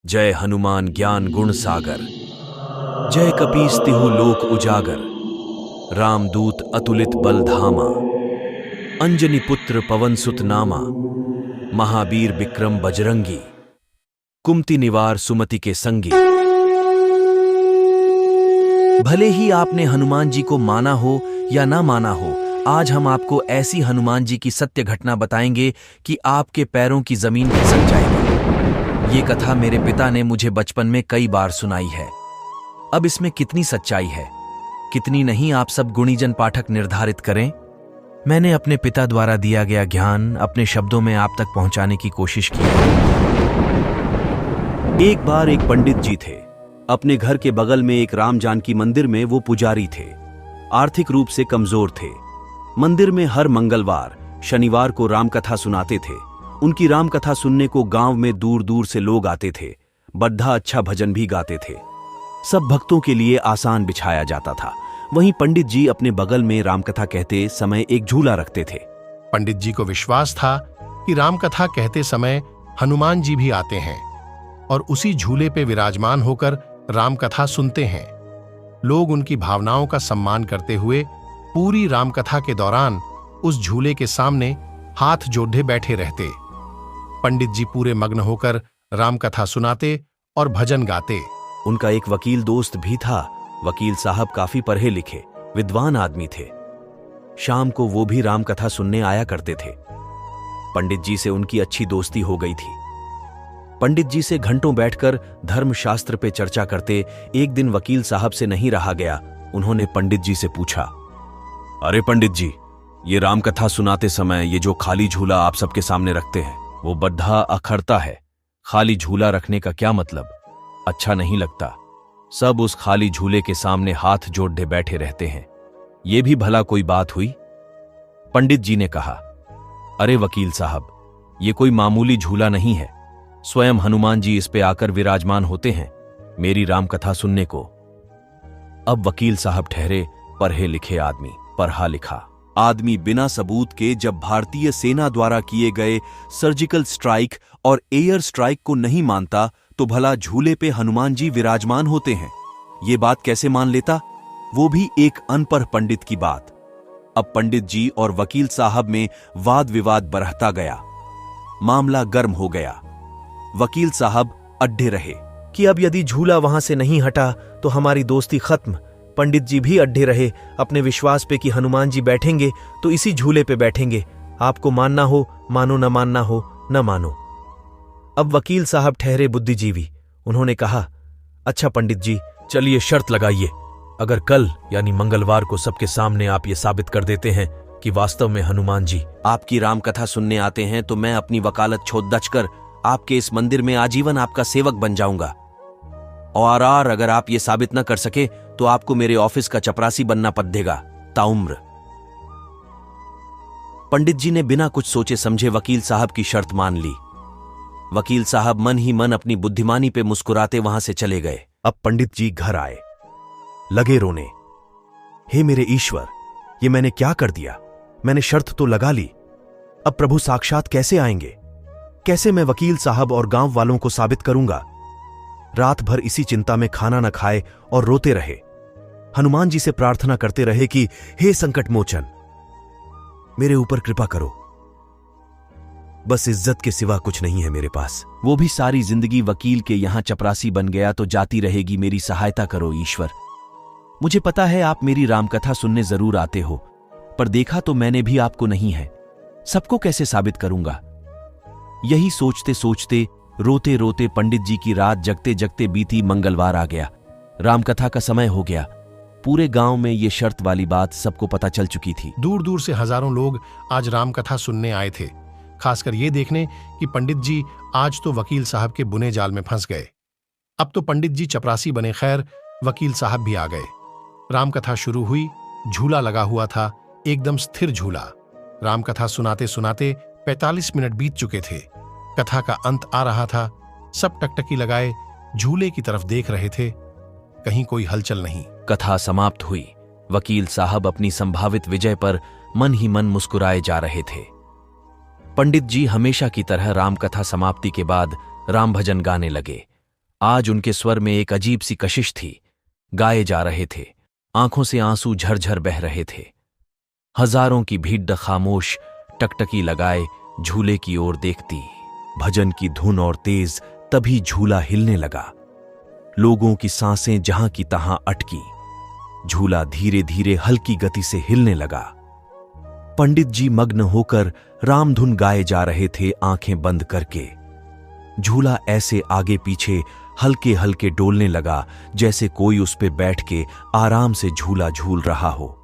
जय हनुमान ज्ञान गुण सागर, जय कपीस तिहु लोक उजागर। रामदूत अतुलित बल धामा, अंजनी पुत्र पवन सुत नामा। महावीर विक्रम बजरंगी, कुमति निवार सुमति के संगी। भले ही आपने हनुमान जी को माना हो या ना माना हो, आज हम आपको ऐसी हनुमान जी की सत्य घटना बताएंगे कि आपके पैरों की जमीन खिसक जाएगी। ये कथा मेरे पिता ने मुझे बचपन में कई बार सुनाई है। अब इसमें कितनी सच्चाई है, कितनी नहीं, आप सब गुणीजन पाठक निर्धारित करें। मैंने अपने पिता द्वारा दिया गया ज्ञान अपने शब्दों में आप तक पहुंचाने की कोशिश की। एक बार एक पंडित जी थे। अपने घर के बगल में एक राम जानकी मंदिर में वो पुजारी थे। आर्थिक रूप से कमजोर थे। मंदिर में हर मंगलवार शनिवार को रामकथा सुनाते थे। उनकी रामकथा सुनने को गांव में दूर दूर से लोग आते थे। बद्धा अच्छा भजन भी गाते थे। सब भक्तों के लिए आसान बिछाया जाता था। वहीं पंडित जी अपने बगल में रामकथा कहते समय एक झूला रखते थे। पंडित जी को विश्वास था कि रामकथा कहते समय हनुमान जी भी आते हैं और उसी झूले पे विराजमान होकर रामकथा सुनते हैं। लोग उनकी भावनाओं का सम्मान करते हुए पूरी रामकथा के दौरान उस झूले के सामने हाथ जोड़े बैठे रहते। पंडित जी पूरे मग्न होकर रामकथा सुनाते और भजन गाते। उनका एक वकील दोस्त भी था। वकील साहब काफी पढ़े लिखे विद्वान आदमी थे। शाम को वो भी रामकथा सुनने आया करते थे। पंडित जी से उनकी अच्छी दोस्ती हो गई थी। पंडित जी से घंटों बैठकर धर्मशास्त्र पे चर्चा करते। एक दिन वकील साहब से नहीं रहा गया। उन्होंने पंडित जी से पूछा, अरे पंडित जी, ये रामकथा सुनाते समय ये जो खाली झूला आप सबके सामने रखते हैं, वो बद्धा अखरता है। खाली झूला रखने का क्या मतलब? अच्छा नहीं लगता। सब उस खाली झूले के सामने हाथ जोड़े बैठे रहते हैं। ये भी भला कोई बात हुई? पंडित जी ने कहा, अरे वकील साहब, ये कोई मामूली झूला नहीं है। स्वयं हनुमान जी इस पे आकर विराजमान होते हैं मेरी रामकथा सुनने को। अब वकील साहब ठहरे पढ़े लिखे आदमी, पढ़ा लिखा आदमी बिना सबूत के जब भारतीय सेना द्वारा किए गए सर्जिकल स्ट्राइक और एयर स्ट्राइक को नहीं मानता, तो भला झूले पे हनुमान जी विराजमान होते हैं ये बात कैसे मान लेता? वो भी एक अनपढ़ पंडित की बात। अब पंडित जी और वकील साहब में वाद विवाद बढ़ता गया। मामला गर्म हो गया। वकील साहब अड्डे रहे कि अब यदि झूला वहां से नहीं हटा तो हमारी दोस्ती खत्म। पंडित जी भी अड्डे रहे अपने विश्वास पे कि हनुमान जी बैठेंगे तो इसी झूले पे बैठेंगे। आपको मानना हो मानो, न मानना हो न मानो। अब वकील साहब ठहरे बुद्धिजीवी। उन्होंने कहा, अच्छा पंडित जी, चलिए शर्त लगाइए। अगर कल यानी मंगलवार को सबके सामने आप ये साबित कर देते हैं कि वास्तव में हनुमान जी आपकी रामकथा सुनने आते हैं, तो मैं अपनी वकालत छोड़ दचकर आपके इस मंदिर में आजीवन आपका सेवक बन जाऊंगा। और अगर आप ये साबित न कर सके तो आपको मेरे ऑफिस का चपरासी बनना पड़ेगा ताउम्र। पंडित जी ने बिना कुछ सोचे समझे वकील साहब की शर्त मान ली। वकील साहब मन ही मन अपनी बुद्धिमानी पे मुस्कुराते वहां से चले गए। अब पंडित जी घर आए, लगे रोने। हे मेरे ईश्वर, ये मैंने क्या कर दिया? मैंने शर्त तो लगा ली, अब प्रभु साक्षात कैसे आएंगे? कैसे मैं वकील साहब और गांव वालों को साबित करूंगा? रात भर इसी चिंता में खाना न खाए और रोते रहे। हनुमान जी से प्रार्थना करते रहे कि हे संकट मोचन, मेरे ऊपर कृपा करो। बस इज्जत के सिवा कुछ नहीं है मेरे पास। वो भी सारी जिंदगी वकील के यहां चपरासी बन गया तो जाती रहेगी। मेरी सहायता करो ईश्वर। मुझे पता है आप मेरी रामकथा सुनने जरूर आते हो, पर देखा तो मैंने भी आपको नहीं है। सबको कैसे साबित करूंगा? यही सोचते सोचते रोते रोते पंडित जी की रात जगते जगते बीती। मंगलवार आ गया, रामकथा का समय हो गया। पूरे गांव में ये शर्त वाली बात सबको पता चल चुकी थी। दूर दूर से हजारों लोग आज रामकथा सुनने आए थे, खासकर ये देखने कि पंडित जी आज तो वकील साहब के बुने जाल में फंस गए। अब तो पंडित जी चपरासी बने, खैर वकील साहब भी आ गए। रामकथा शुरू हुई। झूला लगा हुआ था, एकदम स्थिर झूला। रामकथा सुनाते सुनाते 45 मिनट बीत चुके थे। कथा का अंत आ रहा था। सब टकटकी लगाए झूले की तरफ देख रहे थे, कहीं कोई हलचल नहीं। कथा समाप्त हुई। वकील साहब अपनी संभावित विजय पर मन ही मन मुस्कुराए जा रहे थे। पंडित जी हमेशा की तरह रामकथा समाप्ति के बाद राम भजन गाने लगे। आज उनके स्वर में एक अजीब सी कशिश थी। गाए जा रहे थे, आंखों से आंसू झरझर बह रहे थे। हजारों की भीड़ खामोश टकटकी लगाए झूले की ओर देखती। भजन की धुन और तेज, तभी झूला हिलने लगा। लोगों की सांसें जहां की तहां अटकी। झूला धीरे धीरे हल्की गति से हिलने लगा। पंडित जी मग्न होकर रामधुन गाए जा रहे थे, आंखें बंद करके। झूला ऐसे आगे पीछे हल्के हल्के डोलने लगा जैसे कोई उस पे बैठ के आराम से झूला झूल रहा हो।